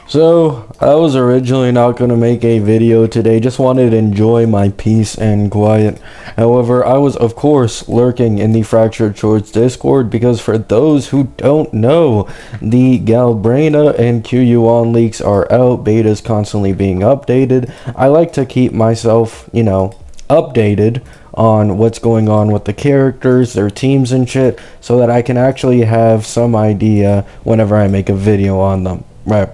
So, I was originally not going to make a video today, just wanted to enjoy my peace and quiet. However, I was of course lurking in the Fractured Swords Discord because for those who don't know, the Galbra and Quuan leaks are out, betas constantly being updated. I like to keep myself, updated on what's going on with the characters, their teams and shit, so that I can actually have some idea whenever I make a video on them, right?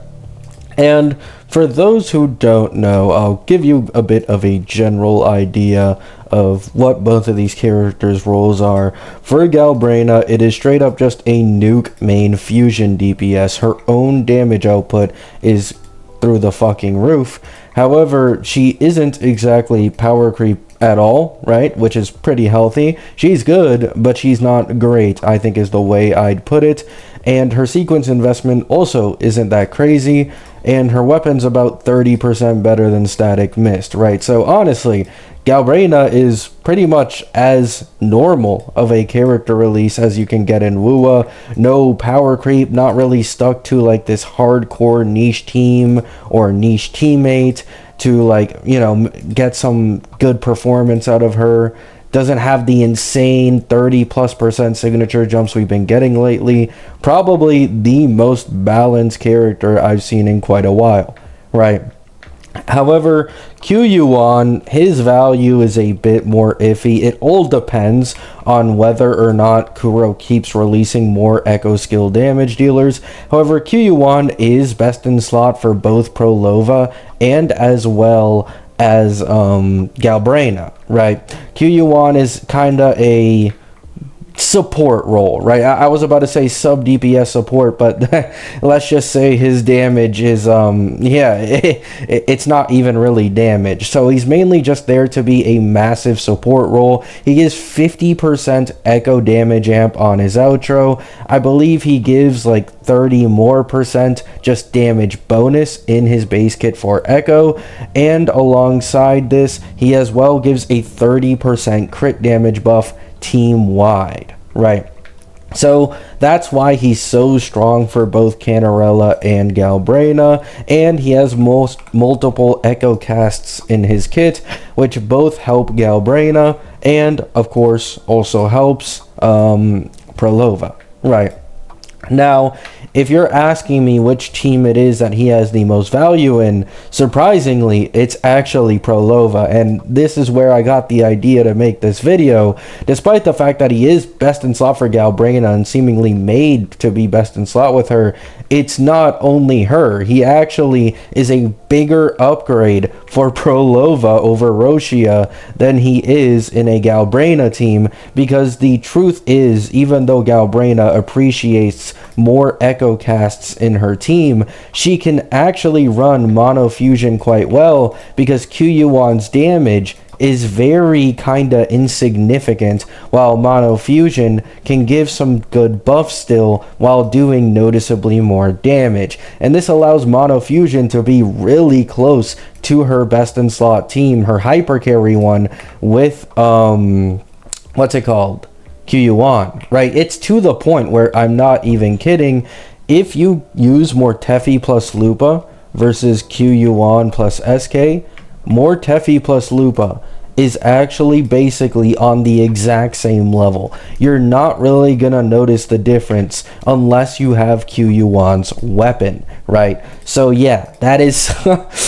And for those who don't know, I'll give you a bit of a general idea of what both of these characters' roles are. For Galbra, it is straight up just a nuke main fusion DPS. Her own damage output is through the fucking roof. However, she isn't exactly power creep at all, right? Which is pretty healthy. She's good, but she's not great, I think is the way I'd put it. And her sequence investment also isn't that crazy, and her weapon's about 30% better than Static Mist, right? So honestly, Galbra is pretty much as normal of a character release as you can get in WoA. No power creep, not really stuck to like this hardcore niche team or niche teammate to get some good performance out of her. Doesn't have the insane 30+% signature jumps we've been getting lately. Probably the most balanced character I've seen in quite a while, right? However, Quuan, his value is a bit more iffy. It all depends on whether or not Kuro keeps releasing more echo skill damage dealers. However, Quuan is best in slot for both Prolova and as well as Galbra, right? Quuan is kinda a support role, right? I was about to say sub DPS support, but let's just say his damage is it's not even really damage. So he's mainly just there to be a massive support role. He gives 50% echo damage amp on his outro. I believe he gives like 30 more percent just damage bonus in his base kit for echo, and alongside this he as well gives a 30% crit damage buff team wide, right? So that's why he's so strong for both Canarella and Galbra, and he has multiple echo casts in his kit, which both help Galbra and of course also helps Prolova, right? Now, if you're asking me which team it is that he has the most value in, surprisingly, it's actually Prolova, and this is where I got the idea to make this video. Despite the fact that he is best in slot for Galbra and seemingly made to be best in slot with her, it's not only her. He actually is a bigger upgrade for Prolova over Roshia than he is in a Galbra team, because the truth is, even though Galbra appreciates more echo casts in her team, she can actually run mono fusion quite well because Quuan's damage is very kinda insignificant, while mono fusion can give some good buff still while doing noticeably more damage. And this allows mono fusion to be really close to her best in slot team, her hyper carry one, with what's it called? Quuan, right? It's to the point where I'm not even kidding. If you use Mortefi plus Lupa versus Quuan plus SK, Mortefi plus Lupa is actually basically on the exact same level. You're not really gonna notice the difference unless you have Quuan's weapon, right? So yeah, that is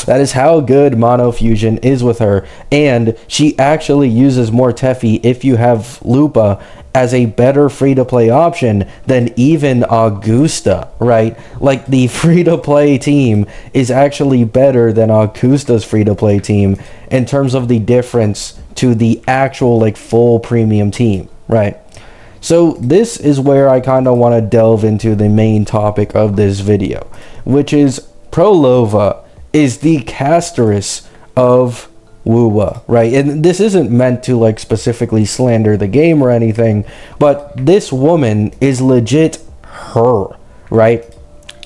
that is how good mono fusion is with her, and she actually uses Mortefi if you have Lupa as a better free-to-play option than even Augusta, right? Like, the free-to-play team is actually better than Augusta's free-to-play team in terms of the difference to the actual, like, full premium team, right? So this is where I kind of want to delve into the main topic of this video, which is Prolova is the Castorice of WoA, right? And this isn't meant to like specifically slander the game or anything, but this woman is legit her, right?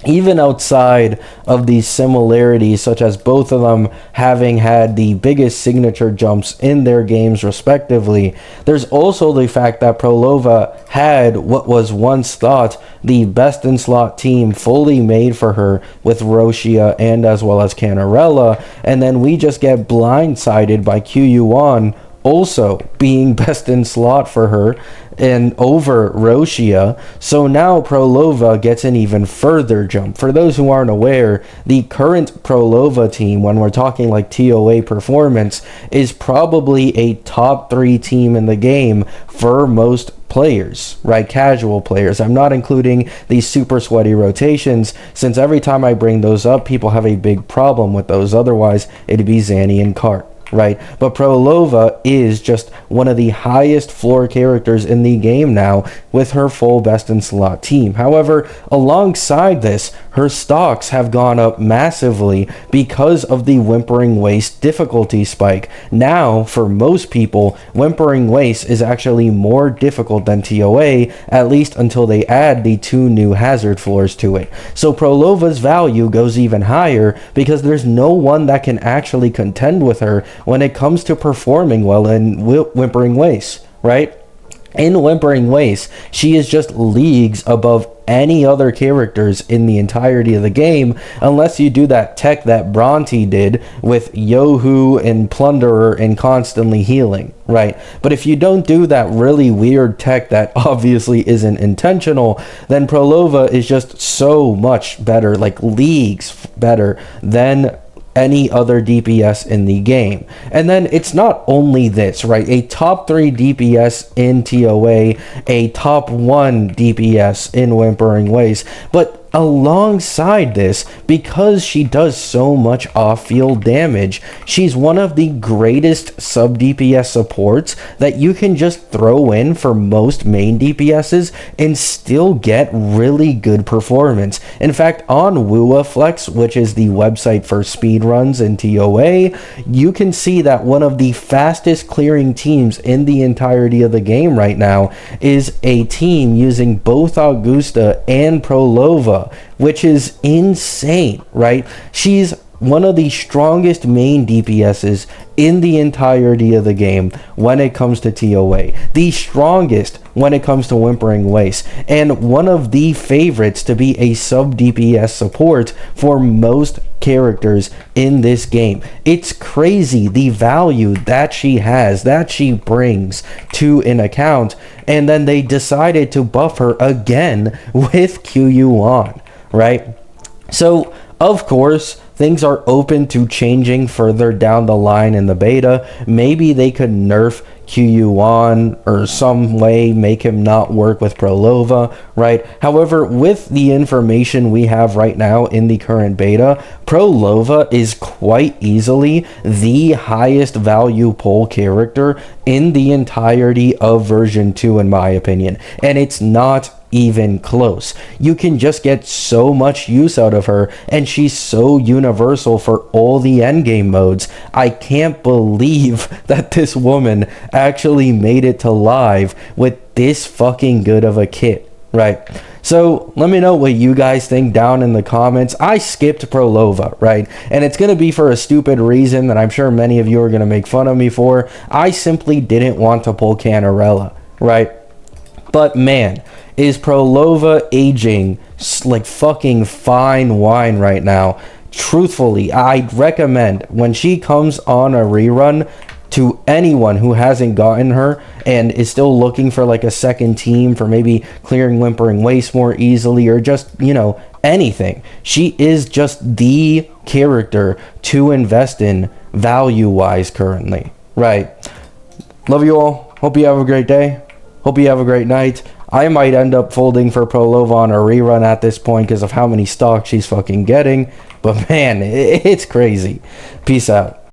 even outside of these similarities, such as both of them having had the biggest signature jumps in their games respectively, there's also the fact that Prolova had what was once thought the best in slot team fully made for her with Roshia and as well as Canarella, and then we just get blindsided by Quuan also being best in slot for her and over Roshia. So now Prolova gets an even further jump. For those who aren't aware, the current Prolova team, when we're talking like TOA performance, is probably a top 3 team in the game for most players, right? Casual players. I'm not including these super sweaty rotations, since every time I bring those up, people have a big problem with those. Otherwise, it'd be Zanny and Cart, right? But Prolova is just one of the highest floor characters in the game now with her full best in slot team. However, alongside this, her stocks have gone up massively because of the Whimpering Waste difficulty spike. Now, for most people, Whimpering Waste is actually more difficult than TOA, at least until they add the 2 new hazard floors to it. So Prolova's value goes even higher because there's no one that can actually contend with her when it comes to performing well in Whimpering Waste, right? In Whimpering Waste, she is just leagues above any other characters in the entirety of the game, unless you do that tech that Bronte did with Yohu and Plunderer and constantly healing, right? But if you don't do that really weird tech that obviously isn't intentional, then Prolova is just so much better, like leagues better than any other DPS in the game. And then it's not only this, right? A top 3 DPS in TOA, a top 1 DPS in Whimpering Waste, but alongside this, because she does so much off-field damage, she's one of the greatest sub-DPS supports that you can just throw in for most main DPSs and still get really good performance. In fact, on WuaFlex, which is the website for speedruns in TOA, you can see that one of the fastest clearing teams in the entirety of the game right now is a team using both Augusta and Prolova, which is insane, right? She's one of the strongest main DPSs in the entirety of the game when it comes to TOA. The strongest when it comes to Whimpering Waste, and one of the favorites to be a sub DPS support for most characters in this game. It's crazy the value that she has, that she brings to an account, and then they decided to buff her again with Quuan, right? So of course things are open to changing further down the line in the beta. Maybe they could nerf Quuan or some way make him not work with Prolova, right? However, with the information we have right now in the current beta, Prolova is quite easily the highest value pull character in the entirety of version 2 in my opinion, and it's not even close. You can just get so much use out of her, and she's so universal for all the endgame modes. I can't believe that this woman actually made it to live with this fucking good of a kit, right? So let me know what you guys think down in the comments. I skipped Prolova, right? And it's going to be for a stupid reason that I'm sure many of you are going to make fun of me for. I simply didn't want to pull Canarella, right? But man, is Prolova aging like fucking fine wine right now. Truthfully, I'd recommend when she comes on a rerun to anyone who hasn't gotten her and is still looking for like a second team for maybe clearing Whimpering Waste more easily, or just, you know, anything. She is just the character to invest in value-wise currently, right? Love you all. Hope you have a great day. Hope you have a great night. I might end up folding for Prolova on a rerun at this point because of how many stocks she's fucking getting. But man, it's crazy. Peace out.